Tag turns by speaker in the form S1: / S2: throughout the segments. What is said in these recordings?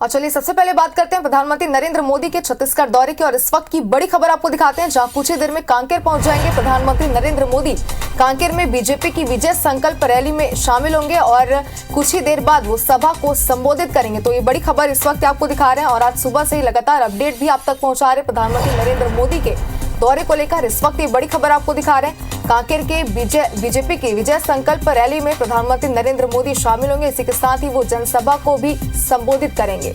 S1: और चलिए सबसे पहले बात करते हैं प्रधानमंत्री नरेंद्र मोदी के छत्तीसगढ़ दौरे की और इस वक्त की बड़ी खबर आपको दिखाते हैं, जहां कुछ ही देर में कांकेर पहुंच जाएंगे प्रधानमंत्री नरेंद्र मोदी। कांकेर में बीजेपी की विजय संकल्प रैली में शामिल होंगे और कुछ ही देर बाद वो सभा को संबोधित करेंगे। तो ये बड़ी खबर इस वक्त आपको दिखा रहे हैं और आज सुबह से ही लगातार अपडेट भी आप तक पहुंचा रहे प्रधानमंत्री नरेंद्र मोदी के दौरे को लेकर। इस वक्त ये बड़ी खबर आपको दिखा रहे हैं, कांकेर के बीजेपी की विजय संकल्प रैली में प्रधानमंत्री नरेंद्र मोदी शामिल होंगे। इसी के साथ ही वो जनसभा को भी संबोधित करेंगे।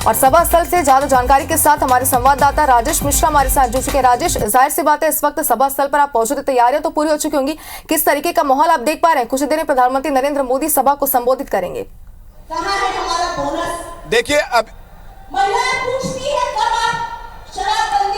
S1: और सभा स्थल से ज्यादा जानकारी के साथ हमारे संवाददाता राजेश मिश्रा हमारे साथ जुड़ चुके हैं। राजेश, जाहिर सी बात है इस वक्त सभा स्थल पर आप पहुंचे तो तैयारियां तो पूरी हो चुकी होंगी, किस तरीके का माहौल आप देख पा रहे हैं? कुछ देर में प्रधानमंत्री नरेंद्र मोदी सभा को संबोधित करेंगे।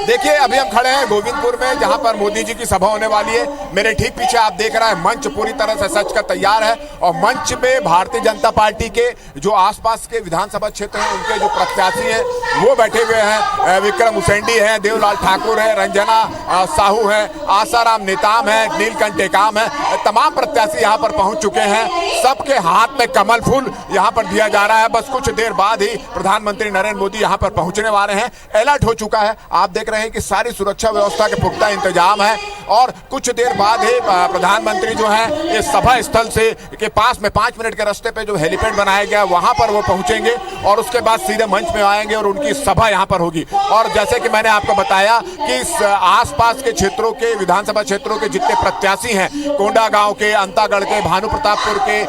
S2: देखिए अभी हम खड़े हैं गोविंदपुर में, जहां पर मोदी जी की सभा होने वाली है। मेरे ठीक पीछे आप देख रहे हैं मंच पूरी तरह से सज कर तैयार है और मंच में भारतीय जनता पार्टी के जो आसपास के विधानसभा क्षेत्र हैं उनके जो प्रत्याशी हैं वो बैठे हुए हैं। विक्रम उसेंडी है, देवलाल ठाकुर है, रंजना साहू है, आसाराम नेताम है, नीलकंठ टेकाम है, तमाम प्रत्याशी यहाँ पर पहुंच चुके हैं। सबके हाथ में कमल फूल यहाँ पर दिया जा रहा है। बस कुछ देर बाद ही प्रधानमंत्री नरेंद्र मोदी यहाँ पर पहुंचने वाले हैं। अलर्ट हो चुका है, आप देख रहे हैं कि सारी सुरक्षा व्यवस्था के पुख्ता इंतजाम है और कुछ देर बाद ही प्रधानमंत्री जो है इस सभा स्थल से के पास में 5 मिनट के रास्ते पे जो हेलीपैड बनाया गया वहां पर वो पहुंचेंगे और उसके बाद सीधे मंच में आएंगे और उनकी सभा यहां पर होगी। और जैसे कि मैंने आपको बताया कि इस आसपास के क्षेत्रों के विधानसभा क्षेत्रों के जितने प्रत्याशी हैं, कोंडागांव के, अंतागढ़ के, भानु प्रतापपुर के,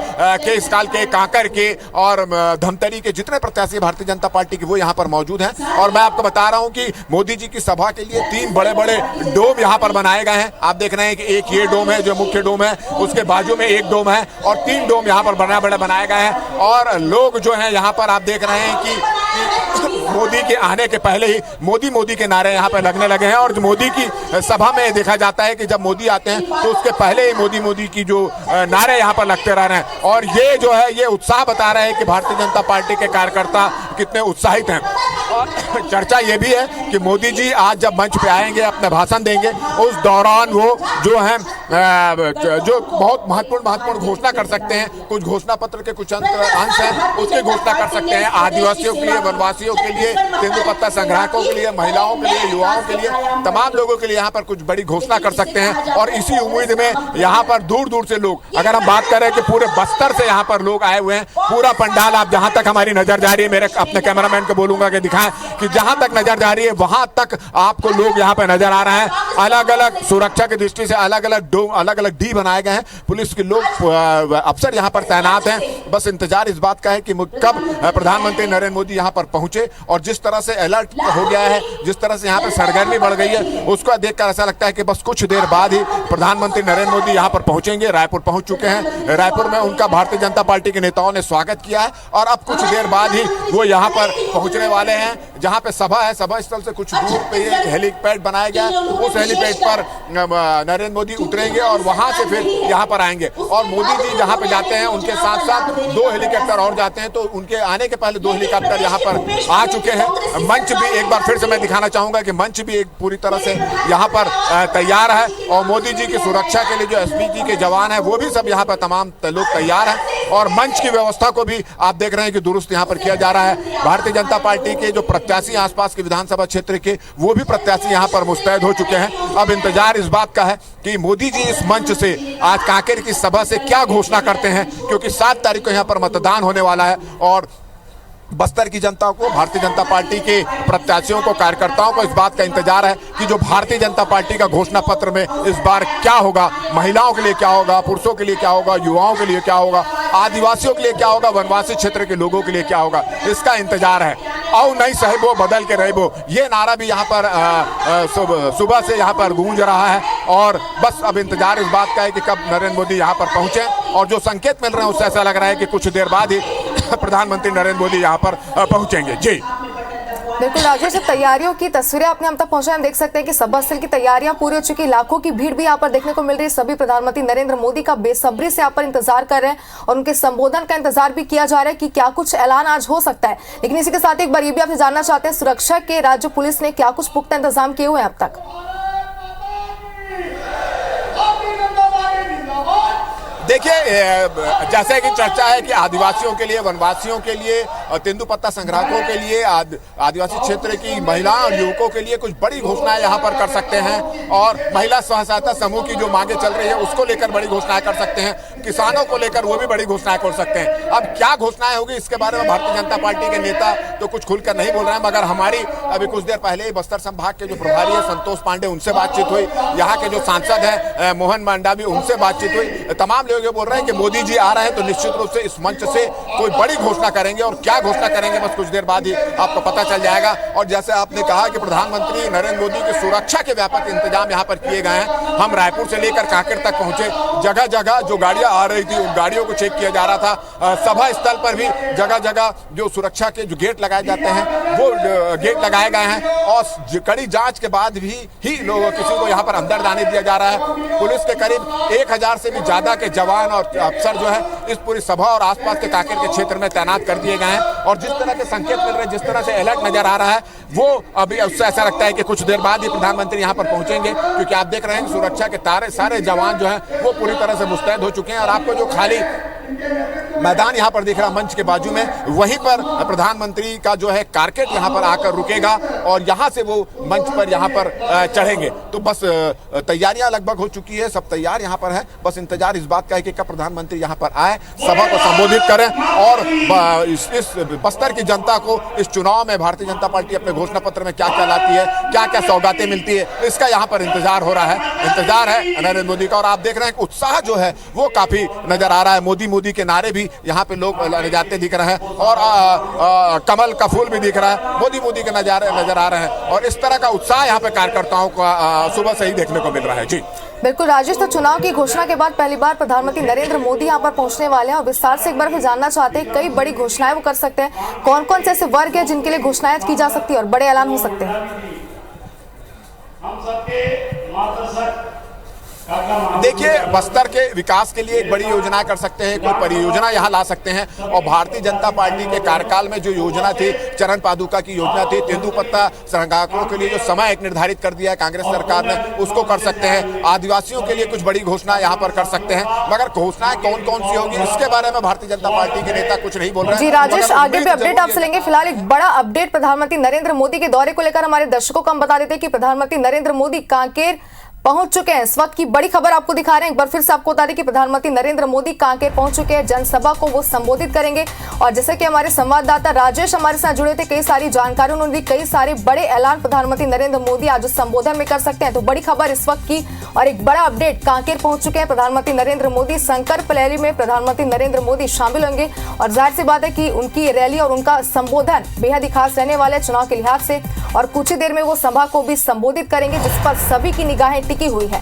S2: केसकाल के, कांकर के और धमतरी के जितने प्रत्याशी भारतीय जनता पार्टी के वो यहाँ पर मौजूद हैं। और मैं आपको बता रहा हूँ कि मोदी जी की सभा के लिए 3 बड़े बड़े डोम यहाँ पर बनाए गए हैं। आप देख रहे हैं कि एक ये डोम है जो मुख्य डोम है, उसके बाजू में एक डोम है और 3 डोम यहाँ पर बड़े बनाए गए हैं। और लोग जो हैं यहाँ पर आप देख रहे हैं कि मोदी के आने के पहले ही मोदी के नारे यहाँ पे लगने लगे हैं। और मोदी की सभा में देखा जाता है कि जब मोदी आते हैं तो उसके पहले ही मोदी की जो नारे यहाँ पर लगते रह रहे हैं और ये जो है ये उत्साह बता रहे हैं कि भारतीय जनता पार्टी के कार्यकर्ता कितने उत्साहित हैं। और चर्चा ये भी है कि मोदी जी आज जब मंच पे आएंगे, अपना भाषण देंगे, उस दौरान वो जो है जो बहुत महत्वपूर्ण घोषणा कर सकते हैं। कुछ घोषणा पत्र के कुछ अंश हैं उसकी घोषणा कर सकते हैं। आदिवासियों के लिए, वनवासियों के लिए, तेंदुपत्ता संग्राहकों के लिए, महिलाओं के लिए, युवाओं के लिए, तमाम लोगों के लिए यहाँ पर कुछ बड़ी घोषणा कर सकते हैं। और इसी उम्मीद में यहाँ पर दूर दूर से लोग, अगर हम बात करें कि पूरे बस्तर से यहाँ पर लोग आए हुए हैं, पूरा पंडाल आप जहाँ तक हमारी नजर जा रही है, मेरे अपने कैमरामैन को बोलूंगा कि दिखाएं कि जहां तक नजर जा रही है वहां तक आपको लोग यहां पर नजर आ रहे हैं। अलग अलग सुरक्षा की दृष्टि से अलग अलग डी बनाए गए हैं। पुलिस के लोग अफसर यहां पर तैनात हैं। बस इंतजार इस बात का है कि कब प्रधानमंत्री नरेंद्र मोदी यहां पर पहुंचे। और जिस तरह से अलर्ट हो गया है, जिस तरह से यहां पर सरगर्मी बढ़ गई है, उसको देखकर ऐसा लगता है कि बस कुछ देर बाद ही प्रधानमंत्री नरेंद्र मोदी यहां पर पहुंचेंगे। रायपुर पहुंच चुके हैं। रायपुर में उनका भारतीय जनता पार्टी के नेताओं ने स्वागत किया है और अब कुछ देर बाद ही वो यहां पर पहुंचने वाले हैं। जहां पे सभा है, सभा स्थल से कुछ दूर पे एक हेलीपैड बनाया गया है, उस हेलीपैड पर नरेंद्र मोदी उतरेंगे और वहां से फिर यहां पर आएंगे। और मोदी जी जहां पे जाते हैं उनके साथ साथ 2 हेलीकॉप्टर और जाते हैं, तो उनके आने के पहले 2 हेलीकॉप्टर यहां पर आ चुके हैं। मंच भी एक बार फिर से मैं दिखाना चाहूंगा कि मंच भी एक पूरी तरह से यहां पर तैयार है और मोदी जी की सुरक्षा के लिए जो एसपीजी के जवान है वो भी सब यहाँ पर तमाम लोग तैयार हैं। और मंच की व्यवस्था को भी आप देख रहे हैं कि दुरुस्त यहाँ पर किया जा रहा है। भारतीय जनता पार्टी के जो प्रत्याशी आसपास के विधानसभा क्षेत्र के वो भी प्रत्याशी यहाँ पर मुस्तैद हो चुके हैं। अब इंतजार इस बात का है कि मोदी जी इस मंच से आज कांकेर की सभा से क्या घोषणा करते हैं, क्योंकि 7 तारीख को यहाँ पर मतदान होने वाला है और बस्तर की जनता को, भारतीय जनता पार्टी के प्रत्याशियों को, कार्यकर्ताओं को इस बात का इंतजार है कि जो भारतीय जनता पार्टी का घोषणा पत्र में इस बार क्या होगा, महिलाओं के लिए क्या होगा, पुरुषों के लिए क्या होगा, युवाओं के लिए क्या होगा, आदिवासियों के लिए क्या होगा, वनवासी क्षेत्र के लोगों के लिए क्या होगा, इसका इंतजार है। आओ नहीं साहिबो बदल के रहिबो, ये नारा भी यहाँ पर सुबह से यहाँ पर गूंज रहा है। और बस अब इंतजार इस बात का है कि कब नरेंद्र मोदी यहाँ पर पहुंचे। और जो संकेत मिल रहे हैं उससे ऐसा लग रहा है कि कुछ देर बाद ही प्रधानमंत्री नरेंद्र मोदी यहाँ पर पहुंचेंगे। जी
S1: बिल्कुल राजेश, तैयारियों की तस्वीरें आपने हम तक पहुंचाई। हम देख सकते हैं कि सभा स्थल की तैयारियां पूरी हो चुकी, लाखों की भीड़ भी यहाँ पर देखने को मिल रही है। सभी प्रधानमंत्री नरेंद्र मोदी का बेसब्री से यहाँ पर इंतजार कर रहे हैं और उनके संबोधन का इंतजार भी किया जा रहा है कि क्या कुछ ऐलान आज हो सकता है। लेकिन इसी के साथ एक बार ये भी आपसे जानना चाहते हैं, सुरक्षा के राज्य पुलिस ने क्या कुछ पुख्ता इंतजाम किए हुए हैं अब तक?
S2: देखिए, जैसे कि चर्चा है कि आदिवासियों के लिए, वनवासियों के लिए, तेंदुपत्ता संग्राहकों के लिए, आदिवासी क्षेत्र की महिलाओं और युवकों के लिए कुछ बड़ी घोषणाएं यहां पर कर सकते हैं और महिला स्व सहायता समूह की जो मांगे चल रही है उसको लेकर बड़ी घोषणाएं कर सकते हैं, किसानों को लेकर वो भी बड़ी घोषणाएं कर सकते हैं। अब क्या घोषणाएं होगी इसके बारे में भारतीय जनता पार्टी के नेता तो कुछ खुलकर नहीं बोल रहे हैं, मगर हमारी अभी कुछ देर पहले ही बस्तर संभाग के जो प्रभारी है संतोष पांडे, उनसे बातचीत हुई, यहाँ के जो सांसद हैं मोहन मांडावी, उनसे बातचीत हुई। तमाम लोग ये बोल रहे हैं कि मोदी जी आ रहे हैं तो निश्चित रूप से इस मंच से कोई बड़ी घोषणा करेंगे और क्या घोषणा करेंगे बस कुछ देर बाद ही आपको पता चल जाएगा। और जैसे आपने कहा कि प्रधानमंत्री नरेंद्र मोदी की सुरक्षा के व्यापक इंतजाम यहाँ पर किए गए हैं। हम रायपुर से लेकर कांकेर तक पहुंचे, जगह जगह जो गाड़ियां आ रही थी उन गाड़ियों को चेक किया जा रहा था। सभा स्थल पर भी जगह जगह जो सुरक्षा के जो गेट लगाए जाते हैं वो गेट लगाए गए हैं और कड़ी जांच के बाद भी ही लोग किसी को यहाँ पर अंदर जाने दिया जा रहा है। पुलिस के करीब 1000 से भी ज्यादा के जवान और अफसर जो है इस पूरी सभा और आसपास के कांकेर के क्षेत्र में तैनात कर दिए गए हैं और जिस तरह के संकेत मिल रहे हैं, जिस तरह से अलर्ट नजर आ रहा है, वो अभी उससे ऐसा लगता है कि कुछ देर बाद ही प्रधानमंत्री यहाँ पर पहुंचेंगे, क्योंकि आप देख रहे हैं सुरक्षा के सारे जवान जो हैं वो पूरी तरह से मुस्तैद हो चुके हैं। और आपको जो खाली मैदान यहाँ पर दिख रहा है मंच के बाजू में, वहीं पर प्रधानमंत्री का जो है कारकेट यहाँ पर आकर रुकेगा और यहाँ से वो मंच पर यहाँ पर चढ़ेंगे। तो बस तैयारियां लगभग हो चुकी है, सब तैयार यहाँ पर है, बस इंतजार इस बात का है कि कब प्रधानमंत्री यहाँ पर आए, सभा को संबोधित करें और इस बस्तर की जनता को इस चुनाव में भारतीय जनता पार्टी अपने घोषणा पत्र में क्या क्या लाती है, क्या क्या सौगातें मिलती है, इसका यहाँ पर इंतजार हो रहा है। इंतजार है नरेंद्र मोदी का और आप देख रहे हैं उत्साह जो है वो काफी नजर आ रहा है। मोदी के नारे भी यहाँ पे लोग जाते दिख रहे हैं और कमल का फूल भी दिख रहा है, मोदी के नजारे नजर आ रहे हैं और इस तरह का उत्साह यहाँ पे कार्यकर्ताओं का सुबह से ही देखने को मिल रहा है। जी
S1: बिल्कुल राजेश, तो चुनाव की घोषणा के बाद पहली बार प्रधानमंत्री नरेंद्र मोदी यहाँ पर पहुंचने वाले हैं और विस्तार से एक बार फिर जानना चाहते हैं कई बड़ी घोषणाएं वो कर सकते हैं, कौन कौन से ऐसे वर्ग है जिनके लिए घोषणाएं की जा सकती है और बड़े ऐलान हो सकते हैं।
S3: हम सबके मार्गदर्शक
S2: देखिए, बस्तर के विकास के लिए एक बड़ी योजना कर सकते हैं, कोई परियोजना यहाँ ला सकते हैं और भारतीय जनता पार्टी के कार्यकाल में जो योजना थी, चरण पादुका की योजना थी, तेंदुपत्ता संग्राहकों के लिए जो समय एक निर्धारित कर दिया है कांग्रेस सरकार ने, उसको कर सकते हैं। आदिवासियों के लिए कुछ बड़ी घोषणा यहाँ पर कर सकते हैं, मगर घोषणाएं कौन कौन सी होगी इसके बारे में भारतीय जनता पार्टी के नेता कुछ नहीं बोल रहे हैं।
S1: जी राजेश, आगे भी अपडेट आपसे लेंगे। फिलहाल एक बड़ा अपडेट प्रधानमंत्री नरेंद्र मोदी के दौरे को लेकर हमारे दर्शकों को हम बता देते हैं कि प्रधानमंत्री नरेंद्र मोदी कांकेर पहुंच चुके हैं। इस वक्त की बड़ी खबर आपको दिखा रहे हैं, एक बार फिर से आपको बता दें कि प्रधानमंत्री नरेंद्र मोदी कांकेर पहुंच चुके हैं, जनसभा को वो संबोधित करेंगे और जैसे कि हमारे संवाददाता राजेश हमारे साथ जुड़े थे, कई सारी जानकारी उन्होंने दी, कई सारे बड़े ऐलान प्रधानमंत्री नरेंद्र मोदी आज उस संबोधन में कर सकते हैं। तो बड़ी खबर इस वक्त की और एक बड़ा अपडेट, कांकेर पहुंच चुके हैं प्रधानमंत्री नरेंद्र मोदी। संकल्प रैली में प्रधानमंत्री नरेंद्र मोदी शामिल होंगे और जाहिर सी बात है कि उनकी रैली और उनका संबोधन बेहद ही खास रहने वाले चुनाव के लिहाज से और कुछ ही देर में वो सभा को भी संबोधित करेंगे जिस पर सभी की निगाहें टिकी हुई है।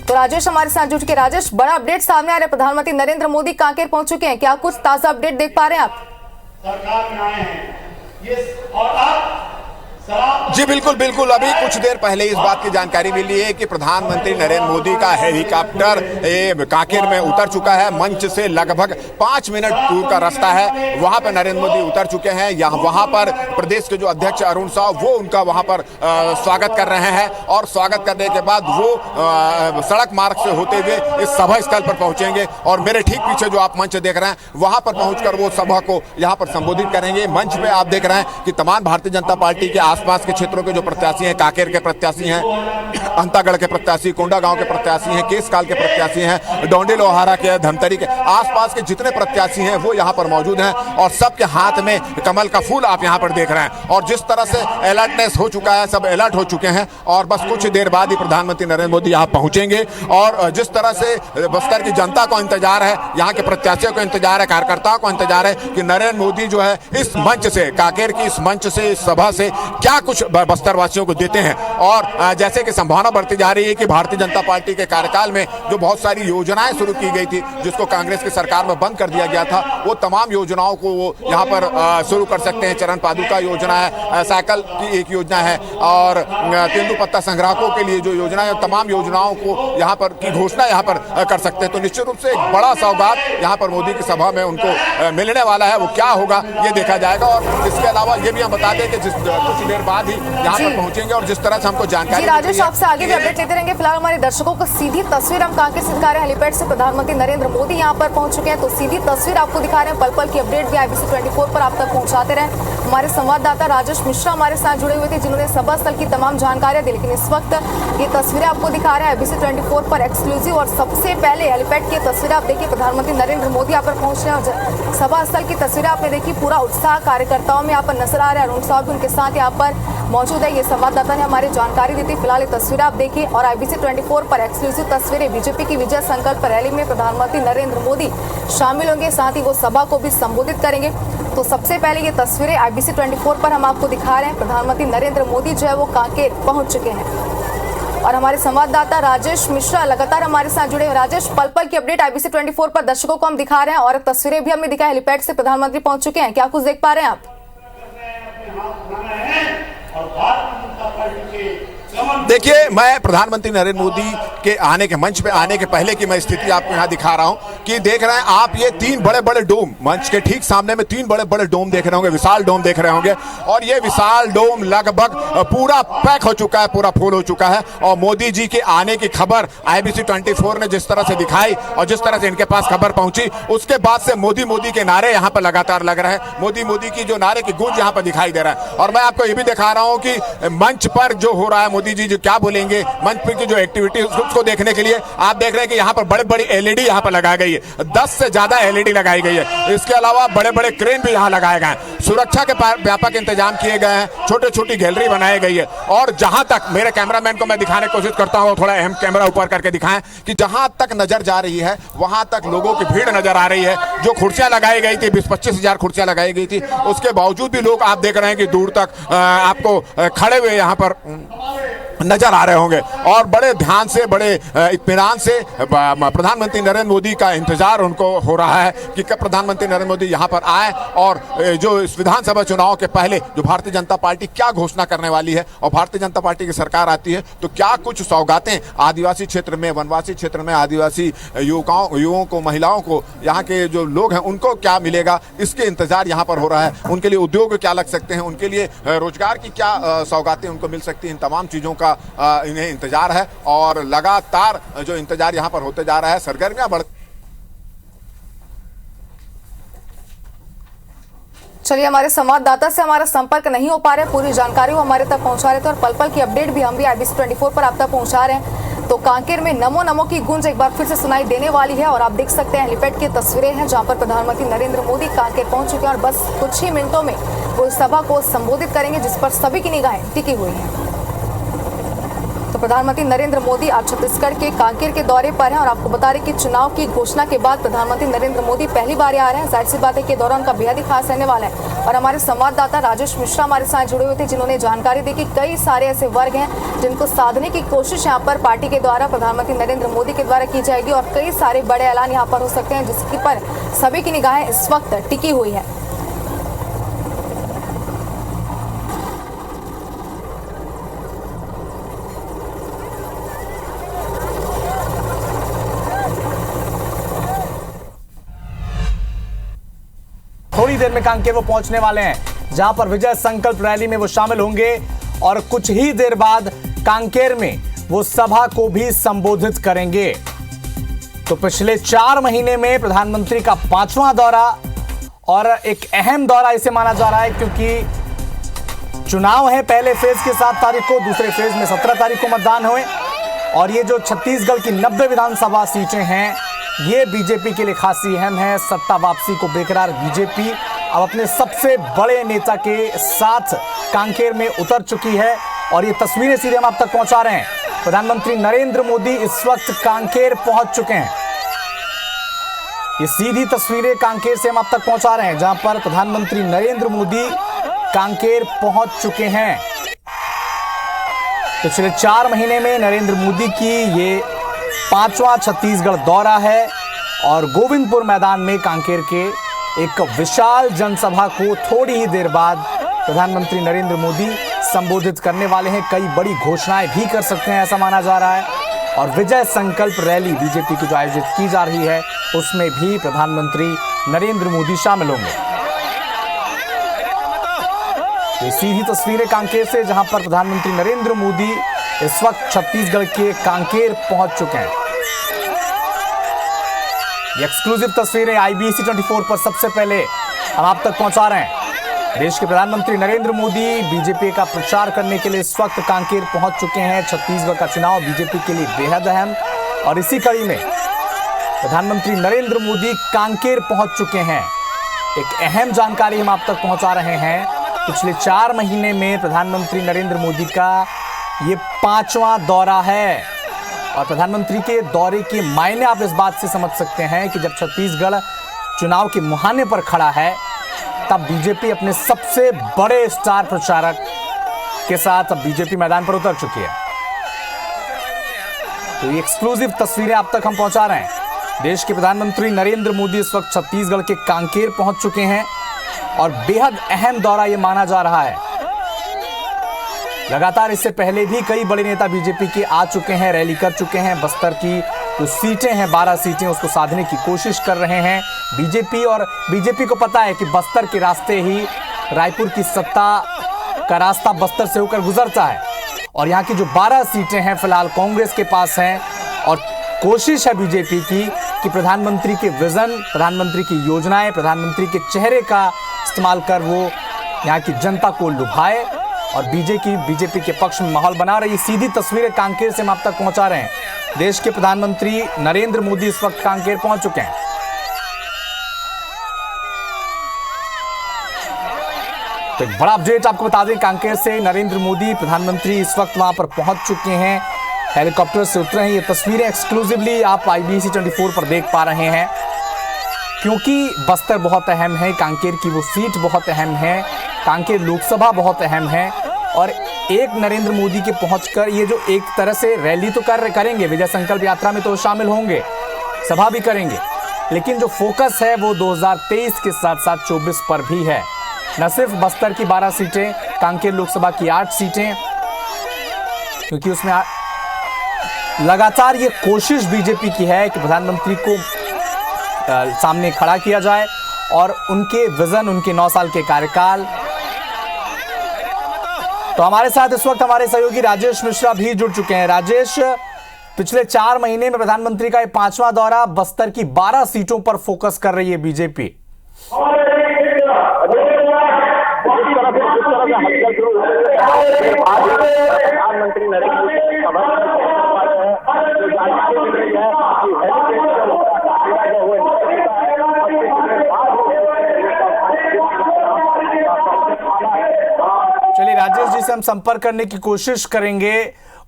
S1: तो राजेश हमारे साथ जुड़ के, राजेश बड़ा अपडेट सामने आ रहा है, प्रधानमंत्री नरेंद्र मोदी कांकेर पहुंच चुके हैं, क्या कुछ ताजा अपडेट देख पा रहे हैं आप?
S3: सरकार में आए हैं ये और आप
S2: जी बिल्कुल, अभी कुछ देर पहले इस बात की जानकारी मिली है कि प्रधानमंत्री नरेंद्र मोदी का हेलीकॉप्टर कांकेर में उतर चुका है। मंच से लगभग 5 मिनट दूर का रास्ता है, वहां पर नरेंद्र मोदी उतर चुके हैं। यहाँ वहां पर प्रदेश के जो अध्यक्ष अरुण साव वो उनका वहां पर स्वागत कर रहे हैं और स्वागत करने के बाद वो सड़क मार्ग से होते हुए इस सभा स्थल पर पहुंचेंगे और मेरे ठीक पीछे जो आप मंच देख रहे हैं वहां पर पहुंचकर वो सभा को यहाँ पर संबोधित करेंगे। मंच पे आप देख रहे हैं कि तमाम भारतीय जनता पार्टी के आसपास के क्षेत्रों के जो प्रत्याशी हैं, कांकेर के प्रत्याशी हैं, अंतागढ़ के प्रत्याशी, कोंडागांव के प्रत्याशी हैं, केसकाल के प्रत्याशी हैं, डोंडी लोहारा के, धमतरी के आसपास के जितने प्रत्याशी हैं वो यहाँ पर मौजूद हैं और सबके हाथ में कमल का फूल आप यहाँ पर देख रहे हैं। और जिस तरह से अलर्टनेस हो चुका है, सब अलर्ट हो चुके हैं और बस कुछ देर बाद ही प्रधानमंत्री नरेंद्र मोदी यहाँ पहुंचेंगे। और जिस तरह से बस्तर की जनता को इंतजार है, यहाँ के प्रत्याशियों को इंतजार है, कार्यकर्ताओं को इंतजार है कि नरेंद्र मोदी जो है इस मंच से, कांकेर की इस मंच से, इस सभा से क्या कुछ बस्तर वासियों को देते हैं। और जैसे कि संभावना बढ़ती जा रही है कि भारतीय जनता पार्टी के कार्यकाल में जो बहुत सारी योजनाएं शुरू की गई थी, जिसको कांग्रेस की सरकार में बंद कर दिया गया था, वो तमाम योजनाओं को वो यहाँ पर शुरू कर सकते हैं। चरण पादुका योजना है, साइकिल की एक योजना है और तेंदुपत्ता संग्राहकों के लिए जो योजना है, तमाम योजनाओं को यहाँ पर की घोषणा यहाँ पर कर सकते हैं। तो निश्चित रूप से एक बड़ा सौगात यहाँ पर मोदी की सभा में उनको मिलने वाला है, वो क्या होगा ये देखा जाएगा। और इसके अलावा ये भी हम बता दें कि कुछ देर देर बाद ही यहाँ पर पहुंचेंगे। और जिस तरह से हमको जानकारी
S1: जी राजेश, आपसे आगे भी अपडेट लेते रहेंगे। फिलहाल हमारे दर्शकों को सीधी तस्वीर हम कांकेर से दिखा रहे हैं। हेलीपैड से प्रधानमंत्री नरेंद्र मोदी यहाँ पर पहुंच चुके हैं, तो सीधी तस्वीर आपको दिखा रहे हैं। पल पल की अपडेट भी IBC 24 पर आप तक पहुंचाते रहे। हमारे संवाददाता राजेश मिश्रा हमारे साथ जुड़े हुए थे, जिन्होंने सभा स्थल की तमाम जानकारियां दी। लेकिन इस वक्त ये तस्वीरें आपको दिखा रहे हैं IBC 24 पर एक्सक्लूसिव। और सबसे पहले हेलीपैड की तस्वीरें आप देखिए, प्रधानमंत्री नरेंद्र मोदी यहाँ पर पहुंच रहे हैं। सभा स्थल की तस्वीरें आपने देखी, पूरा उत्साह कार्यकर्ताओं में यहाँ पर नजर आ रहा है। अरुण साहब भी उनके साथ यहाँ पर मौजूद है। ये संवाददाता ने हमारी जानकारी दी थी। फिलहाल ये तस्वीरें आप देखिए और IBC 24 पर एक्सक्लूसिव तस्वीरें। बीजेपी की विजय संकल्प रैली में प्रधानमंत्री नरेंद्र मोदी शामिल होंगे, साथ ही वो सभा को भी संबोधित करेंगे। तो सबसे पहले ये तस्वीरें IBC 24 पर हम आपको दिखा रहे हैं। प्रधानमंत्री नरेंद्र मोदी जो है वो कांकेर पहुंच चुके हैं और हमारे संवाददाता राजेश मिश्रा लगातार हमारे साथ जुड़े हैं। राजेश, पल पल की अपडेट IBC 24 पर दर्शकों को हम दिखा रहे हैं और तस्वीरें भी हमें दिखा, हेलीपैड से प्रधानमंत्री पहुंच चुके हैं। क्या कुछ देख पा रहे हैं आप?
S3: और भारतीय जनता पार्टी के
S2: देखिए, मैं प्रधानमंत्री नरेंद्र मोदी के आने के मंच पे आने के पहले की मैं स्थिति आपको यहाँ दिखा रहा हूँ कि देख रहे हैं आप ये 3 बड़े बड़े डोम, मंच के ठीक सामने में 3 बड़े बड़े डोम देख रहे होंगे, विशाल डोम देख रहे होंगे। और ये विशाल डोम लगभग पूरा पैक हो चुका है, पूरा फुल हो चुका है। और मोदी जी के आने की खबर IBC 24 ने जिस तरह से दिखाई और जिस तरह से इनके पास खबर पहुंची, उसके बाद से मोदी मोदी के नारे यहाँ पर लगातार लग रहे हैं। मोदी मोदी की जो नारे की गूंज यहाँ पर दिखाई दे रहा है। और मैं आपको ये भी दिखा रहा हूँ कि मंच पर जो हो रहा है, मोदी जी जो क्या बोलेंगे, मंच पर की जो एक्टिविटी उसको देखने के लिए आप देख रहे हैं कि यहाँ पर बड़े बड़ी LED यहाँ पर लगाई गई है। 10 से ज्यादा LED लगाई गई है। इसके अलावा बड़े बड़े क्रेन भी यहाँ लगाए गए हैं। सुरक्षा के व्यापक इंतजाम किए गए हैं। छोटे छोटी गैलरी बनाई गई है। और जहां तक मेरे कैमरामैन को मैं दिखाने की कोशिश करता हूँ, थोड़ा अहम कैमरा ऊपर करके दिखाएं कि जहां तक नजर जा रही है वहां तक लोगों की भीड़ नजर आ रही है। जो कुर्सियां लगाई गई थी, 20-25 हजार कुर्सियां लगाई गई थी, उसके बावजूद भी लोग आप देख रहे हैं कि दूर तक आपको खड़े हुए यहाँ पर नजर आ रहे होंगे। और बड़े ध्यान से, बड़े इत्मीनान से प्रधानमंत्री नरेंद्र मोदी का इंतजार उनको हो रहा है कि कब प्रधानमंत्री नरेंद्र मोदी यहां पर आए और जो इस विधानसभा चुनाव के पहले जो भारतीय जनता पार्टी क्या घोषणा करने वाली है। और भारतीय जनता पार्टी की सरकार आती है तो क्या कुछ सौगातें आदिवासी क्षेत्र में, वनवासी क्षेत्र में आदिवासी युवाओं को, महिलाओं को, यहाँ के जो लोग हैं उनको क्या मिलेगा, इसके इंतजार यहाँ पर हो रहा है। उनके लिए उद्योग क्या लग सकते हैं, उनके लिए रोजगार की क्या सौगातें उनको मिल सकती हैं, इन तमाम चीजों का इन्हें इंतजार है। और लगातार जो इंतजार यहां पर होते जा रहा है, सरगर्मियां बढ़।
S1: चलिए, हमारे संवाददाता से हमारा संपर्क नहीं हो पा रहा है, पूरी जानकारी वो हमारे तक पहुंचा रहे थे और पल पल की अपडेट भी हम भी IBC 24 पर आप तक पहुंचा रहे हैं। तो कांकेर में नमो नमो की गूंज एक बार फिर से सुनाई देने वाली है और आप देख सकते हैं हेलीपैड की तस्वीरें हैं जहां पर प्रधानमंत्री नरेंद्र मोदी कांकेर पहुंच चुके हैं और बस कुछ ही मिनटों में वो सभा को संबोधित करेंगे, जिस पर सभी की निगाहें टिकी हुई हैं। तो प्रधानमंत्री नरेंद्र मोदी आज छत्तीसगढ़ के कांकेर के दौरे पर हैं और आपको बता रहे कि चुनाव की घोषणा के बाद प्रधानमंत्री नरेंद्र मोदी पहली बार आ रहे हैं। जाहिर सी बात है कि दौरान का बेहद ही खास रहने वाला है। और हमारे संवाददाता राजेश मिश्रा हमारे साथ जुड़े हुए थे, जिन्होंने जानकारी दी कि कई सारे ऐसे वर्ग हैं जिनको साधने की कोशिश यहाँ पर पार्टी के द्वारा, प्रधानमंत्री नरेंद्र मोदी के द्वारा की जाएगी और कई सारे बड़े ऐलान यहाँ पर हो सकते हैं, जिसके पर सभी की निगाहें इस वक्त टिकी हुई है।
S4: थोड़ी देर में कांकेर वो पहुंचने वाले हैं, जहां पर विजय संकल्प रैली में वो शामिल होंगे और कुछ ही देर बाद कांकेर में वो सभा को भी संबोधित करेंगे। तो पिछले 4 महीने में प्रधानमंत्री का 5वां दौरा और एक अहम दौरा इसे माना जा रहा है, क्योंकि चुनाव है पहले फेज के 7 तारीख को, दूसरे फेज में 17 तारीख को मतदान हुए और ये जो छत्तीसगढ़ की 90 विधानसभा सीटें हैं, ये बीजेपी के लिए खासी अहम है। सत्ता वापसी को बेकरार बीजेपी अब अपने सबसे बड़े नेता के साथ कांकेर में उतर चुकी है और ये तस्वीरें सीधे हम आप तक पहुंचा रहे हैं। प्रधानमंत्री नरेंद्र मोदी इस वक्त कांकेर पहुंच चुके हैं। ये सीधी तस्वीरें कांकेर से हम आप तक पहुंचा रहे हैं, जहां पर प्रधानमंत्री नरेंद्र मोदी कांकेर पहुंच चुके हैं। पिछले 4 महीने में नरेंद्र मोदी की ये 5वां छत्तीसगढ़ दौरा है और गोविंदपुर मैदान में कांकेर के एक विशाल जनसभा को थोड़ी ही देर बाद प्रधानमंत्री नरेंद्र मोदी संबोधित करने वाले हैं। कई बड़ी घोषणाएं भी कर सकते हैं, ऐसा माना जा रहा है। और विजय संकल्प रैली बीजेपी की जो आयोजित की जा रही है, उसमें भी प्रधानमंत्री नरेंद्र मोदी शामिल होंगे। ये सीधी तस्वीरें कांकेर से, जहां पर प्रधानमंत्री नरेंद्र मोदी इस वक्त छत्तीसगढ़ के कांकेर पहुंच चुके हैं। ये एक्सक्लूसिव तस्वीरें IBC 24 पर सबसे पहले हम आप तक पहुंचा रहे हैं। देश के प्रधानमंत्री नरेंद्र मोदी बीजेपी का प्रचार करने के लिए इस वक्त कांकेर पहुंच चुके हैं। छत्तीसगढ़ का चुनाव बीजेपी के लिए बेहद अहम, और इसी कड़ी में प्रधानमंत्री नरेंद्र मोदी कांकेर पहुंच चुके हैं। एक अहम जानकारी हम आप तक पहुंचा रहे हैं। पिछले 4 महीने में प्रधानमंत्री नरेंद्र मोदी का ये 5वां दौरा है, और प्रधानमंत्री के दौरे के मायने आप इस बात से समझ सकते हैं कि जब छत्तीसगढ़ चुनाव के मुहाने पर खड़ा है, तब बीजेपी अपने सबसे बड़े स्टार प्रचारक के साथ अब बीजेपी मैदान पर उतर चुकी है। तो ये एक्सक्लूसिव तस्वीरें आप तक हम पहुंचा रहे हैं। देश के प्रधानमंत्री नरेंद्र मोदी इस वक्त छत्तीसगढ़ के कांकेर पहुंच चुके हैं, और बेहद अहम दौरा ये माना जा रहा है। लगातार इससे पहले भी कई बड़े नेता बीजेपी के आ चुके हैं, रैली कर चुके हैं। बस्तर की जो सीटें हैं, 12 सीटें, उसको साधने की कोशिश कर रहे हैं बीजेपी, और बीजेपी को पता है कि बस्तर के रास्ते ही रायपुर की सत्ता का रास्ता बस्तर से होकर गुजरता है, और यहाँ की जो 12 सीटें हैं फिलहाल कांग्रेस के पास हैं। और कोशिश है बीजेपी की कि प्रधानमंत्री के विजन, प्रधानमंत्री की योजनाएं, प्रधानमंत्री के चेहरे का इस्तेमाल कर वो यहाँ की जनता को लुभाए और बीजेपी के पक्ष में माहौल बना रही। सीधी तस्वीरें कांकेर से हम आप तक पहुंचा रहे हैं। देश के प्रधानमंत्री नरेंद्र मोदी इस वक्त कांकेर पहुंच चुके हैं। तो एक बड़ा अपडेट आपको बता दें, कांकेर से नरेंद्र मोदी प्रधानमंत्री इस वक्त वहां पर पहुंच चुके हैं, हेलीकॉप्टर से उतरे हैं। ये तस्वीरें एक्सक्लूसिवली आप IBC 24 पर देख पा रहे हैं, क्योंकि बस्तर बहुत अहम है, कांकेर की वो सीट बहुत अहम है, कांकेर लोकसभा बहुत अहम है, और एक नरेंद्र मोदी के पहुंचकर ये जो एक तरह से रैली तो करेंगे, विजय संकल्प यात्रा में तो शामिल होंगे, सभा भी करेंगे, लेकिन जो फोकस है वो 2023 के साथ साथ 24 पर भी है। न सिर्फ बस्तर की 12 सीटें, कांकेर लोकसभा की 8 सीटें, क्योंकि उसमें लगातार ये कोशिश बीजेपी की है कि प्रधानमंत्री को सामने खड़ा किया जाए और उनके विजन, उनके 9 साल के कार्यकाल। तो हमारे साथ इस वक्त हमारे सहयोगी राजेश मिश्रा भी जुड़ चुके हैं। राजेश, पिछले 4 महीने में प्रधानमंत्री का ये 5वां दौरा, बस्तर की 12 सीटों पर फोकस कर रही है बीजेपी।
S5: प्रधानमंत्री नरेंद्र मोदी
S4: चलिए राजेश जी से हम संपर्क करने की कोशिश करेंगे।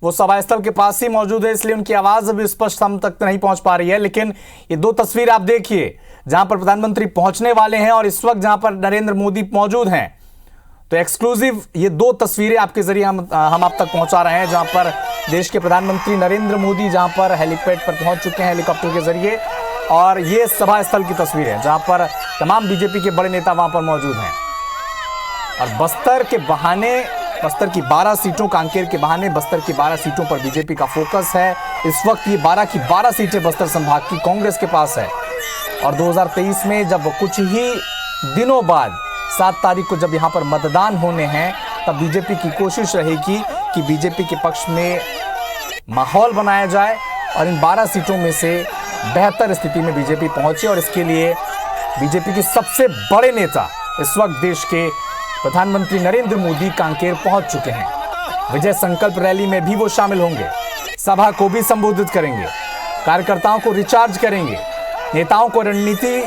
S4: वो सभा स्थल के पास ही मौजूद है, इसलिए उनकी आवाज अभी स्पष्ट हम तक नहीं पहुंच पा रही है, लेकिन ये 2 तस्वीर आप देखिए जहां पर प्रधानमंत्री पहुंचने वाले हैं और इस वक्त जहां पर नरेंद्र मोदी मौजूद हैं। तो एक्सक्लूसिव ये 2 तस्वीरें आपके जरिए हम आप तक पहुंचा रहे हैं, जहां पर देश के प्रधानमंत्री नरेंद्र मोदी जहां पर हेलीपैड पर पहुंच चुके हैं हेलीकॉप्टर के जरिए, और ये सभा स्थल की तस्वीर है जहां पर तमाम बीजेपी के बड़े नेता वहां पर मौजूद हैं। और बस्तर के बहाने, बस्तर की 12 सीटों, कांकेर के बहाने बस्तर की 12 सीटों पर बीजेपी का फोकस है। इस वक्त ये 12 की 12 सीटें बस्तर संभाग की कांग्रेस के पास है, और 2023 में जब कुछ ही दिनों बाद 7 तारीख को जब यहाँ पर मतदान होने हैं, तब बीजेपी की कोशिश रहेगी कि बीजेपी के पक्ष में माहौल बनाया जाए और इन 12 सीटों में से बेहतर स्थिति में बीजेपी पहुंचे। और इसके लिए बीजेपी के सबसे बड़े नेता इस वक्त देश के प्रधानमंत्री नरेंद्र मोदी कांकेर पहुंच चुके हैं। विजय संकल्प रैली में भी वो शामिल होंगे, सभा को भी संबोधित करेंगे, कार्यकर्ताओं को रिचार्ज करेंगे, नेताओं को रणनीति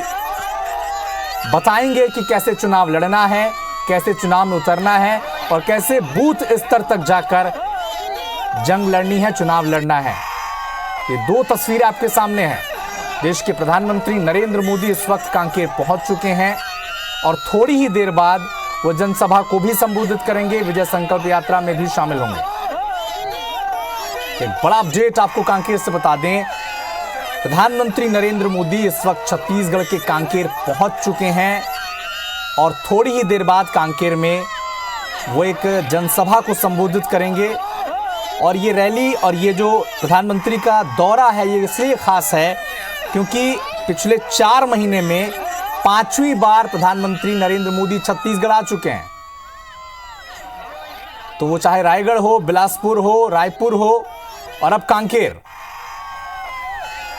S4: बताएंगे कि कैसे चुनाव लड़ना है, कैसे चुनाव में उतरना है, और कैसे बूथ स्तर तक जाकर जंग लड़नी है, चुनाव लड़ना है। ये 2 तस्वीरें आपके सामने हैं। देश के प्रधानमंत्री नरेंद्र मोदी इस वक्त कांकेर पहुंच चुके हैं, और थोड़ी ही देर बाद वो जनसभा को भी संबोधित करेंगे, विजय संकल्प यात्रा में भी शामिल होंगे। एक बड़ा अपडेट आपको कांकेर से बता दें, प्रधानमंत्री नरेंद्र मोदी इस वक्त छत्तीसगढ़ के कांकेर पहुंच चुके हैं, और थोड़ी ही देर बाद कांकेर में वो एक जनसभा को संबोधित करेंगे। और ये रैली और ये जो प्रधानमंत्री का दौरा है, ये इसलिए खास है क्योंकि पिछले 4 महीने में 5वीं बार प्रधानमंत्री नरेंद्र मोदी छत्तीसगढ़ आ चुके हैं। तो वो चाहे रायगढ़ हो, बिलासपुर हो, रायपुर हो और अब कांकेर।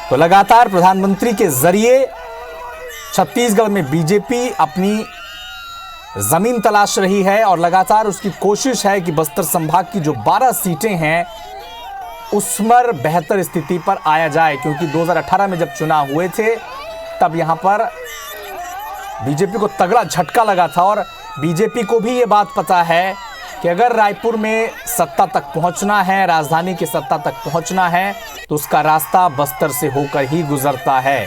S4: तो लगातार प्रधानमंत्री के जरिए छत्तीसगढ़ में बीजेपी अपनी जमीन तलाश रही है और लगातार उसकी कोशिश है कि बस्तर संभाग की जो 12 सीटें हैं उसमें बेहतर स्थिति पर आया जाए, क्योंकि 2018 में जब चुनाव हुए थे तब यहां पर बीजेपी को तगड़ा झटका लगा था और बीजेपी को भी ये बात पता है कि अगर रायपुर में सत्ता तक पहुंचना है, राजधानी की सत्ता तक पहुंचना है, तो उसका रास्ता बस्तर से होकर ही गुजरता है।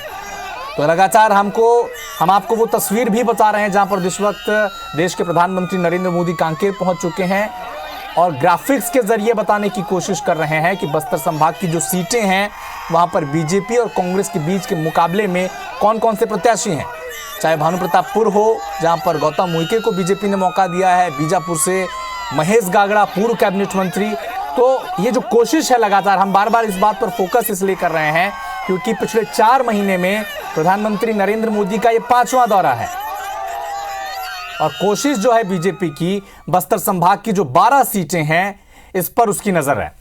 S4: तो लगातार हम आपको वो तस्वीर भी बता रहे हैं जहां पर इस वक्त देश के प्रधानमंत्री नरेंद्र मोदी कांकेर पहुंच चुके हैं और ग्राफिक्स के जरिए बताने की कोशिश कर रहे हैं कि बस्तर संभाग की जो सीटें हैं वहां पर बीजेपी और कांग्रेस के बीच के मुकाबले में कौन कौन से प्रत्याशी हैं। चाहे भानुप्रतापपुर हो जहां पर गौतम उइके को बीजेपी ने मौका दिया है, बीजापुर से महेश गागड़ा पूर्व कैबिनेट मंत्री। तो ये जो कोशिश है लगातार, हम बार बार इस बात पर फोकस इसलिए कर रहे हैं क्योंकि पिछले 4 महीने में प्रधानमंत्री नरेंद्र मोदी का ये 5वां दौरा है और कोशिश जो है बीजेपी की बस्तर संभाग की जो 12 सीटें हैं इस पर उसकी नजर है।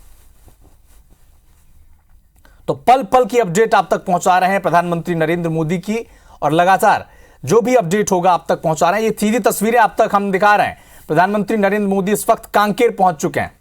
S4: तो पल पल की अपडेट आप तक पहुंचा रहे हैं प्रधानमंत्री नरेंद्र मोदी की और लगातार जो भी अपडेट होगा आप तक पहुंचा रहे हैं। ये सीधी तस्वीरें आप तक हम दिखा रहे हैं। प्रधानमंत्री नरेंद्र मोदी इस वक्त कांकेर पहुंच चुके हैं।